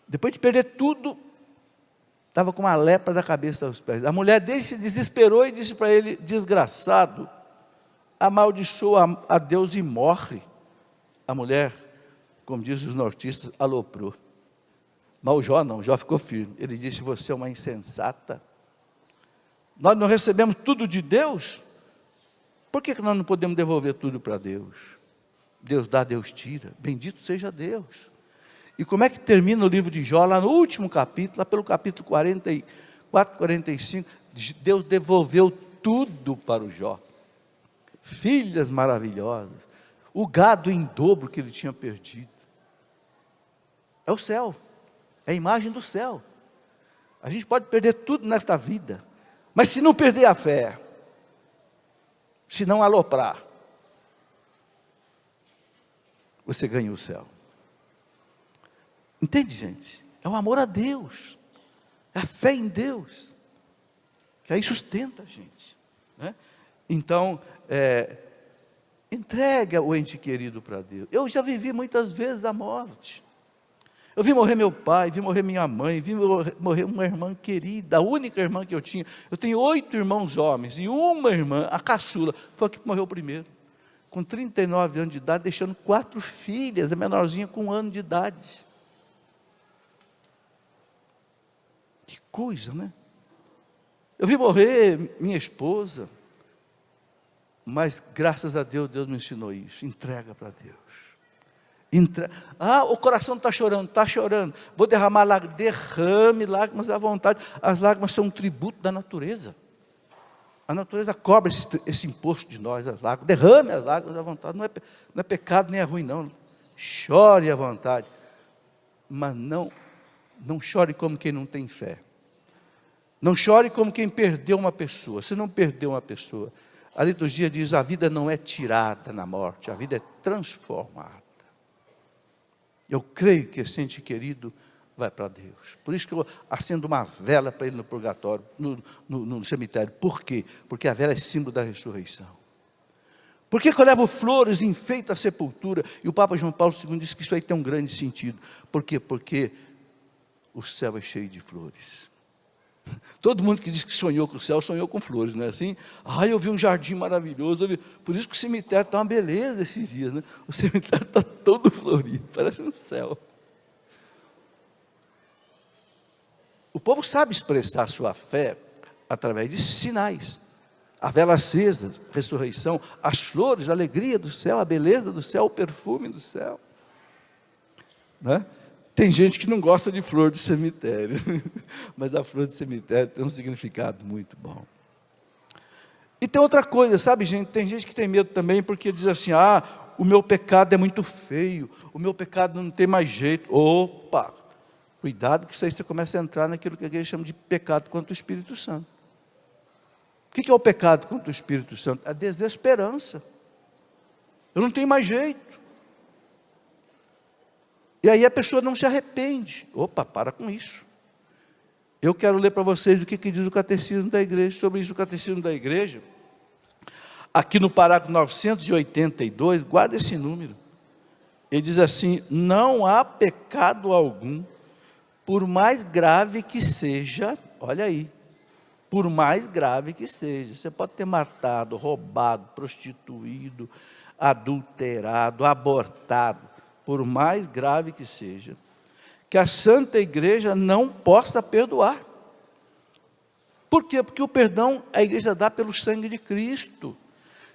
Depois de perder tudo, estava com uma lepra da cabeça aos pés. A mulher dele se desesperou e disse para ele: desgraçado, amaldiçoa a Deus e morre. A mulher, como dizem os nortistas, aloprou. Mas o Jó não, o Jó ficou firme. Ele disse: você é uma insensata. Nós não recebemos tudo de Deus? Por que nós não podemos devolver tudo para Deus? Deus dá, Deus tira, bendito seja Deus. E como é que termina o livro de Jó? Lá no último capítulo, lá pelo capítulo 44, 45, Deus devolveu tudo para o Jó. Filhas maravilhosas, o gado em dobro que ele tinha perdido. É o céu, é a imagem do céu. A gente pode perder tudo nesta vida, mas se não perder a fé, se não aloprar, você ganha o céu. Entende, gente? É o amor a Deus, é a fé em Deus, que aí sustenta a gente, né? Então, entrega o ente querido para Deus. Eu já vivi muitas vezes a morte. Eu vi morrer meu pai, vi morrer minha mãe, vi morrer uma irmã querida, a única irmã que eu tinha. Eu tenho 8 irmãos homens, e uma irmã, a caçula, foi a que morreu primeiro, com 39 anos de idade, deixando 4 filhas, a menorzinha com 1 ano de idade. Que coisa, né? Eu vi morrer minha esposa, mas graças a Deus, Deus me ensinou isso: entrega para Deus. O coração está chorando, vou derramar lágrimas. Derrame lágrimas à vontade. As lágrimas são um tributo da natureza. A natureza cobra esse imposto de nós, as lágrimas. Derrame as lágrimas à vontade. Não é pecado nem é ruim, não. Chore à vontade, mas não chore como quem não tem fé. Não chore como quem perdeu uma pessoa. Você não perdeu uma pessoa. A liturgia diz: a vida não é tirada na morte, a vida é transformada. Eu creio que esse ente querido vai para Deus. Por isso que eu acendo uma vela para ele no purgatório, no cemitério. Por quê? Porque a vela é símbolo da ressurreição. Por que eu levo flores, enfeito a sepultura? E o Papa João Paulo II disse que isso aí tem um grande sentido. Por quê? Porque o céu é cheio de flores. Todo mundo que diz que sonhou com o céu, sonhou com flores, não é assim? Eu vi um jardim maravilhoso. Por isso que o cemitério está uma beleza esses dias, né? O cemitério está todo florido, parece um céu. O povo sabe expressar sua fé através de sinais: a vela acesa, a ressurreição, as flores, a alegria do céu, a beleza do céu, o perfume do céu, né? Tem gente que não gosta de flor de cemitério, mas a flor de cemitério tem um significado muito bom. E tem outra coisa, sabe, gente? Tem gente que tem medo também porque diz assim: o meu pecado é muito feio, o meu pecado não tem mais jeito. Opa, cuidado que isso aí você começa a entrar naquilo que a igreja chama de pecado contra o Espírito Santo. O que é o pecado contra o Espírito Santo? A desesperança. Eu não tenho mais jeito. E aí a pessoa não se arrepende. Opa, para com isso. Eu quero ler para vocês o que diz o Catecismo da Igreja sobre isso. O Catecismo da Igreja, aqui no parágrafo 982, guarda esse número. Ele diz assim: não há pecado algum, por mais grave que seja, olha aí, por mais grave que seja. Você pode ter matado, roubado, prostituído, adulterado, abortado. por mais grave que seja, que a Santa Igreja não possa perdoar. Por quê? Porque o perdão a igreja dá pelo sangue de Cristo.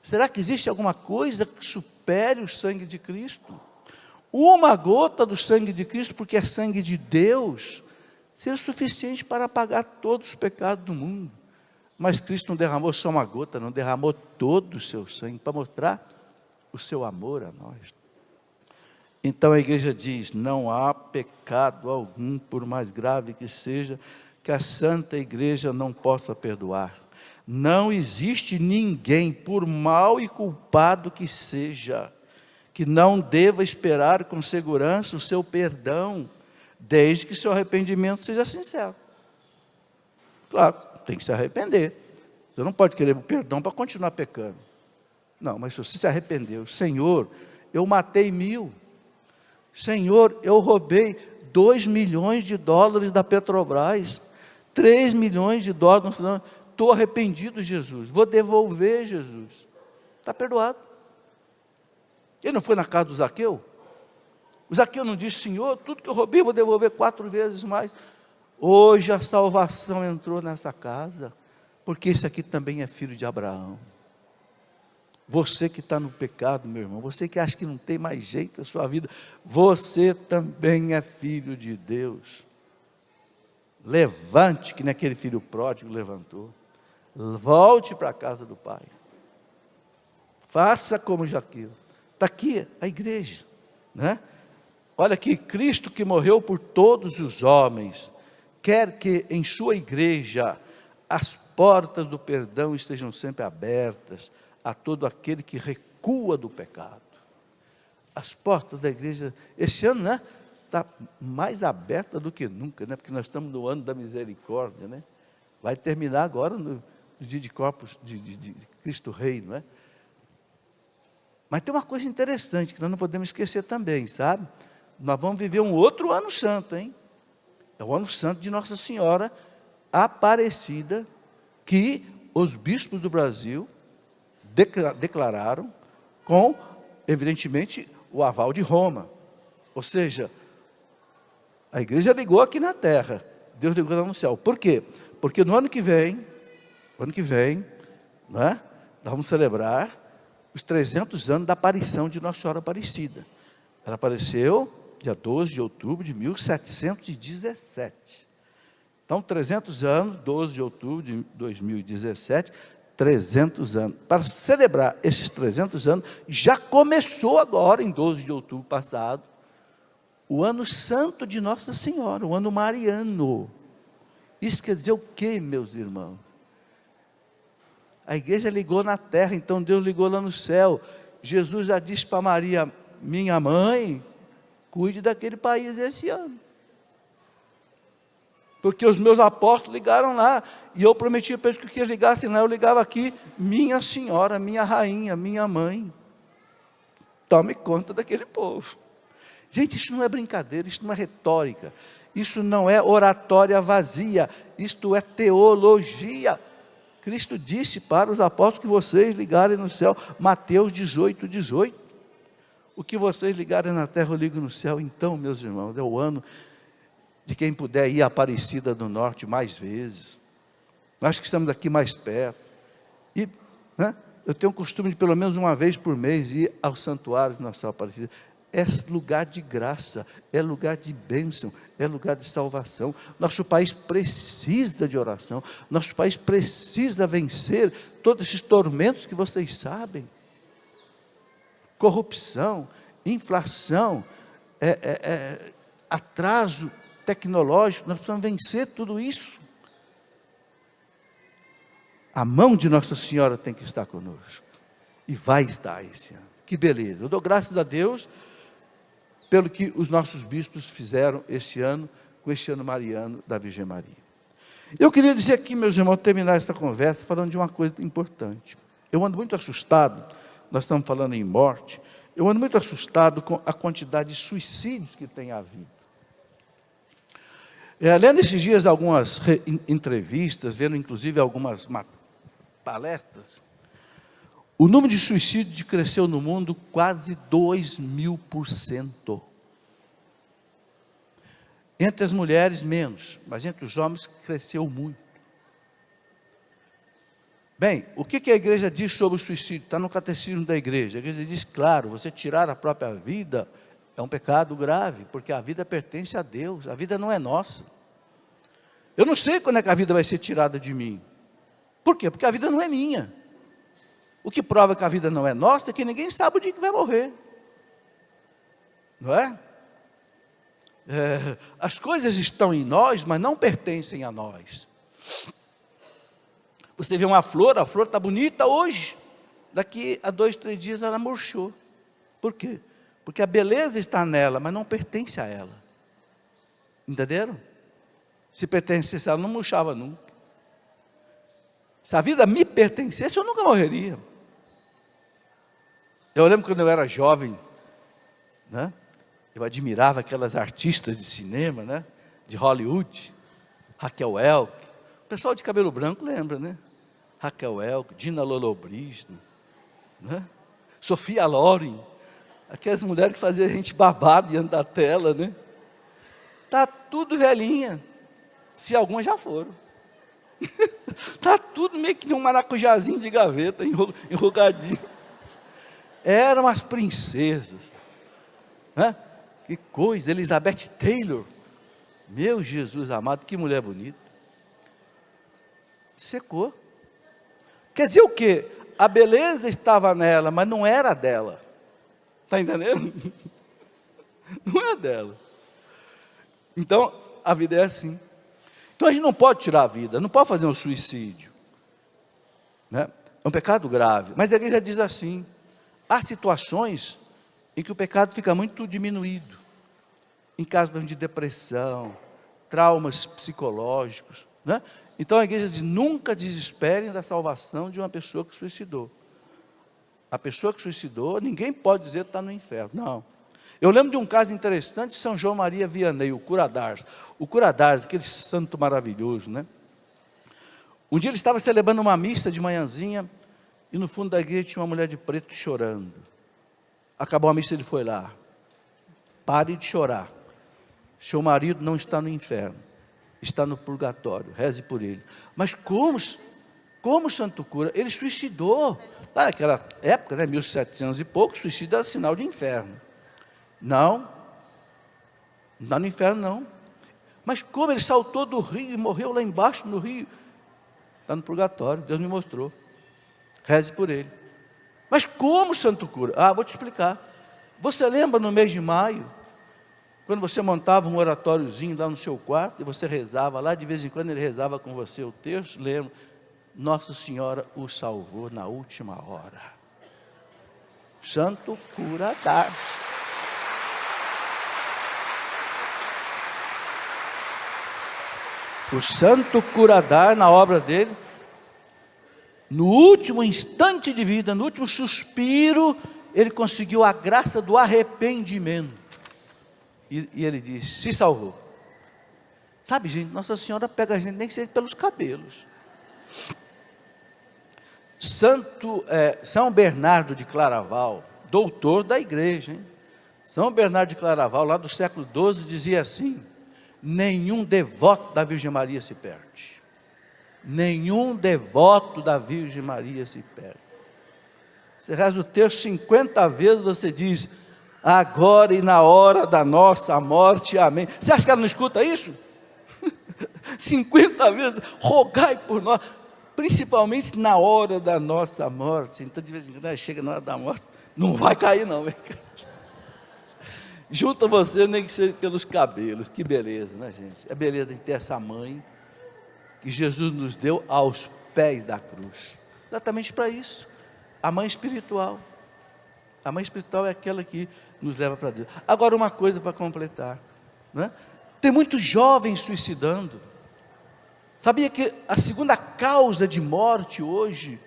Será que existe alguma coisa que supere o sangue de Cristo? Uma gota do sangue de Cristo, porque é sangue de Deus, seria suficiente para apagar todos os pecados do mundo. Mas Cristo não derramou só uma gota, não derramou todo o seu sangue, para mostrar o seu amor a nós. Então a igreja diz, não há pecado algum, por mais grave que seja, que a Santa Igreja não possa perdoar. Não existe ninguém, por mal e culpado que seja, que não deva esperar com segurança o seu perdão, desde que seu arrependimento seja sincero. Claro, tem que se arrepender. Você não pode querer o perdão para continuar pecando. Não, mas se você se arrependeu, Senhor, eu matei 1000. Senhor, eu roubei 2 milhões de dólares da Petrobras, 3 milhões de dólares, estou arrependido, Jesus, vou devolver, Jesus. Está perdoado. Ele não foi na casa do Zaqueu? O Zaqueu não disse, Senhor, tudo que eu roubei, vou devolver 4 vezes mais. Hoje a salvação entrou nessa casa, porque esse aqui também é filho de Abraão. Você que está no pecado, meu irmão, você que acha que não tem mais jeito na sua vida, você também é filho de Deus. Levante, que nem aquele filho pródigo levantou. Volte para a casa do Pai. Faça como Zaqueu. Está aqui a igreja, né? Olha aqui, Cristo que morreu por todos os homens, quer que em sua igreja as portas do perdão estejam sempre abertas a todo aquele que recua do pecado. As portas da igreja, esse ano, né, está mais aberta do que nunca, né, porque nós estamos no ano da misericórdia, né, vai terminar agora no dia de Corpus de Cristo Rei, não é? Mas tem uma coisa interessante que nós não podemos esquecer também, sabe? Nós vamos viver um outro ano santo, hein? É o ano santo de Nossa Senhora Aparecida, que os bispos do Brasil declararam com, evidentemente, o aval de Roma. Ou seja, a igreja ligou aqui na terra, Deus ligou lá no céu. Por quê? Porque no ano que vem, não é? Nós vamos celebrar os 300 anos da aparição de Nossa Senhora Aparecida. Ela apareceu dia 12 de outubro de 1717. Então, 300 anos, 12 de outubro de 2017, 300 anos. Para celebrar esses 300 anos, já começou agora, em 12 de outubro passado, o ano santo de Nossa Senhora, o ano mariano. Isso quer dizer o quê, meus irmãos? A igreja ligou na terra, então Deus ligou lá no céu. Jesus já disse para Maria, minha mãe, cuide daquele país esse ano. Porque os meus apóstolos ligaram lá, e eu prometi para eles que eles ligassem lá, eu ligava aqui, minha senhora, minha rainha, minha mãe, tome conta daquele povo. Gente, isso não é brincadeira, isso não é retórica, isso não é oratória vazia, isto é teologia. Cristo disse para os apóstolos que vocês ligarem no céu, Mateus 18, 18. O que vocês ligarem na terra, eu ligo no céu. Então, meus irmãos, é o ano de quem puder ir à Aparecida do Norte mais vezes. Nós que estamos aqui mais perto. E, né, eu tenho o costume de pelo menos uma vez por mês ir ao santuário de Nossa Senhora Aparecida. É lugar de graça, é lugar de bênção, é lugar de salvação. Nosso país precisa de oração, nosso país precisa vencer todos esses tormentos que vocês sabem. Corrupção, inflação, atraso tecnológico, nós precisamos vencer tudo isso. A mão de Nossa Senhora tem que estar conosco, e vai estar esse ano. Que beleza, eu dou graças a Deus pelo que os nossos bispos fizeram este ano, com este ano mariano da Virgem Maria. Eu queria dizer aqui, meus irmãos, terminar essa conversa falando de uma coisa importante. Eu ando muito assustado, nós estamos falando em morte, eu ando muito assustado com a quantidade de suicídios que tem havido. Lendo esses dias algumas entrevistas, vendo inclusive algumas palestras, O número de suicídios cresceu no mundo quase 2000%. Entre as mulheres, menos, mas entre os homens cresceu muito. Bem, o que a igreja diz sobre o suicídio? Está no catecismo da igreja. A igreja diz, claro, você tirar a própria vida é um pecado grave, porque a vida pertence a Deus, a vida não é nossa. Eu não sei quando é que a vida vai ser tirada de mim. Por quê? Porque a vida não é minha. O que prova que a vida não é nossa é que ninguém sabe o dia que vai morrer. Não é? As coisas estão em nós, mas não pertencem a nós. Você vê uma flor, a flor está bonita hoje, daqui a 2, 3 dias ela murchou. Por quê? Porque a beleza está nela, mas não pertence a ela. Entenderam? Se pertencesse a ela, não murchava nunca. Se a vida me pertencesse, eu nunca morreria. Eu lembro quando eu era jovem, né? Eu admirava aquelas artistas de cinema, né? De Hollywood, Raquel Welch. O pessoal de cabelo branco lembra, né? Raquel Welch, Dina Lollobrigida, né? Sofia Loren, aquelas mulheres que faziam a gente babado diante da tela, né? Está tudo velhinha, se algumas já foram. Está tudo meio que um maracujazinho de gaveta, enrugadinho. Eram as princesas, né? Que coisa, Elizabeth Taylor, meu Jesus amado, que mulher bonita. Secou. Quer dizer o quê? A beleza estava nela, mas não era dela. Está entendendo? Não é dela. Então, a vida é assim. Então a gente não pode tirar a vida, não pode fazer um suicídio, né? É um pecado grave. Mas a igreja diz assim, há situações em que o pecado fica muito diminuído, em casos de depressão, traumas psicológicos, né? Então a igreja diz, nunca desesperem da salvação de uma pessoa que suicidou. A pessoa que suicidou, ninguém pode dizer que está no inferno, não. Eu lembro de um caso interessante de São João Maria Vianney, o cura d'Ars. O cura d'Ars, aquele santo maravilhoso, né? Um dia ele estava celebrando uma missa de manhãzinha, e no fundo da igreja tinha uma mulher de preto chorando. Acabou a missa, ele foi lá. Pare de chorar. Seu marido não está no inferno, está no purgatório, reze por ele. Mas como santo cura? Ele suicidou. Lá naquela época, né, 1700 e pouco, suicídio era sinal de inferno. Não está no inferno não. Mas como ele saltou do rio e morreu lá embaixo no rio? Está no purgatório, Deus me mostrou. Reze por ele. Mas como santo cura? Ah, vou te explicar. Você lembra no mês de maio, quando você montava um oratóriozinho lá no seu quarto, e você rezava lá, de vez em quando ele rezava com você o texto, lembra? Nossa Senhora o salvou na última hora. Santo cura d'Ars. O santo cura d'Ars, na obra dele, no último instante de vida, no último suspiro, ele conseguiu a graça do arrependimento. E ele diz, se salvou. Sabe, gente, Nossa Senhora pega a gente nem que seja pelos cabelos. São Bernardo de Claraval, doutor da igreja, hein? São Bernardo de Claraval, lá do século XII, dizia assim, nenhum devoto da Virgem Maria se perde. Nenhum devoto da Virgem Maria se perde. Você reza o texto 50 vezes, você diz, agora e na hora da nossa morte, amém. Você acha que ela não escuta isso? 50 vezes, rogai por nós, principalmente na hora da nossa morte. Então de vez em quando chega na hora da morte, não vai cair não, junta você nem que seja pelos cabelos. Que beleza, né, gente? É beleza de ter essa mãe que Jesus nos deu aos pés da cruz, exatamente para isso. A mãe espiritual. A mãe espiritual é aquela que nos leva para Deus. Agora uma coisa para completar, né? Tem muitos jovens suicidando. Sabia que a segunda causa de morte hoje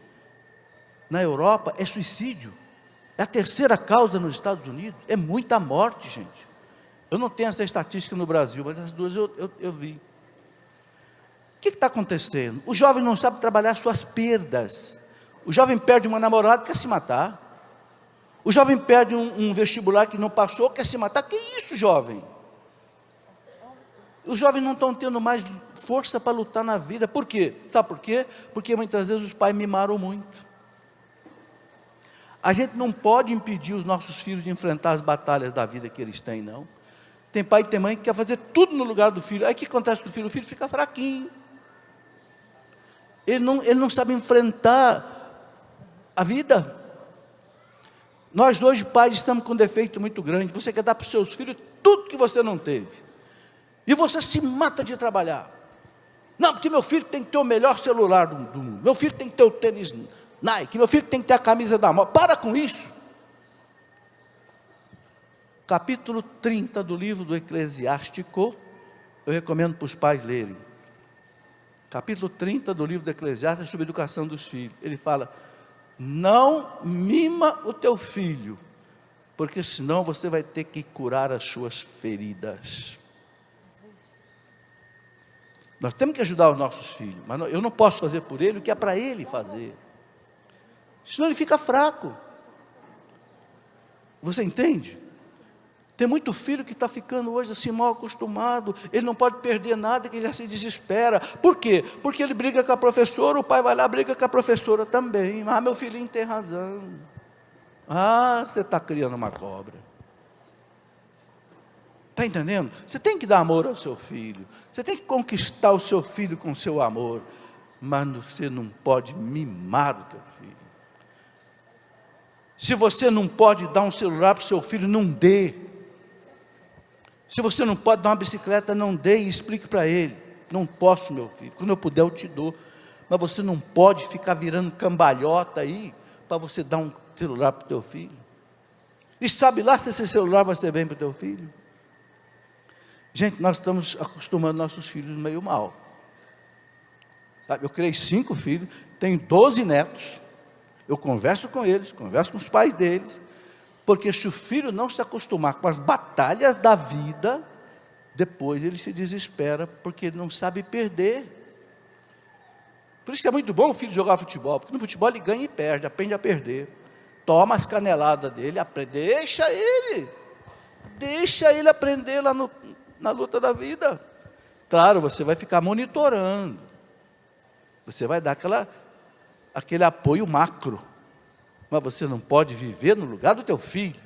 na Europa é suicídio? É a terceira causa nos Estados Unidos. É muita morte, gente. Eu não tenho essa estatística no Brasil, mas as duas eu vi. O que está acontecendo? O jovem não sabe trabalhar suas perdas. O jovem perde uma namorada, quer se matar. O jovem perde um vestibular que não passou, quer se matar. Que isso, jovem? Os jovens não estão tendo mais força para lutar na vida. Por quê? Sabe por quê? Porque muitas vezes os pais mimaram muito. A gente não pode impedir os nossos filhos de enfrentar as batalhas da vida que eles têm, não. Tem pai e tem mãe que quer fazer tudo no lugar do filho. Aí o que acontece com o filho? O filho fica fraquinho. Ele não sabe enfrentar a vida. Nós hoje, pais, estamos com um defeito muito grande. Você quer dar para os seus filhos tudo que você não teve. E você se mata de trabalhar. Não, porque meu filho tem que ter o melhor celular do mundo. Meu filho tem que ter o tênis Nike. Meu filho tem que ter a camisa da moda. Para com isso. Capítulo 30 do livro do Eclesiástico, eu recomendo para os pais lerem. Capítulo 30 do livro do Eclesiástico, sobre a educação dos filhos. Ele fala: não mima o teu filho, porque senão você vai ter que curar as suas feridas. Nós temos que ajudar os nossos filhos, mas eu não posso fazer por ele o que é para ele fazer, senão ele fica fraco. Você entende? Tem muito filho que está ficando hoje assim mal acostumado, ele não pode perder nada, que ele já se desespera. Por quê? Porque ele briga com a professora, o pai vai lá, briga com a professora também. Ah, meu filhinho tem razão. Ah, você está criando uma cobra. Está entendendo? Você tem que dar amor ao seu filho, você tem que conquistar o seu filho com o seu amor, mas você não pode mimar o teu filho. Se você não pode dar um celular para o seu filho, não dê. Se você não pode dar uma bicicleta, não dê, e explique para ele: não posso, meu filho, quando eu puder eu te dou, mas você não pode ficar virando cambalhota aí, para você dar um celular para o teu filho. E sabe lá se esse celular vai ser bem para o teu filho? Gente, nós estamos acostumando nossos filhos meio mal. Sabe, eu criei 5 filhos, tenho 12 netos, eu converso com eles, converso com os pais deles, porque se o filho não se acostumar com as batalhas da vida, depois ele se desespera, porque ele não sabe perder. Por isso que é muito bom o filho jogar futebol, porque no futebol ele ganha e perde, aprende a perder. Toma as caneladas dele, deixa ele aprender lá na luta da vida. Claro, você vai ficar monitorando, você vai dar aquele apoio macro, mas você não pode viver no lugar do teu filho.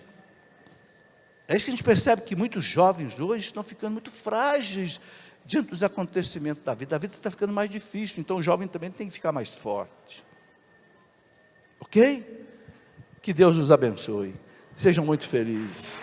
É isso que a gente percebe, que muitos jovens hoje estão ficando muito frágeis diante dos acontecimentos da vida. A vida está ficando mais difícil, então o jovem também tem que ficar mais forte. Ok? Que Deus nos abençoe. Sejam muito felizes.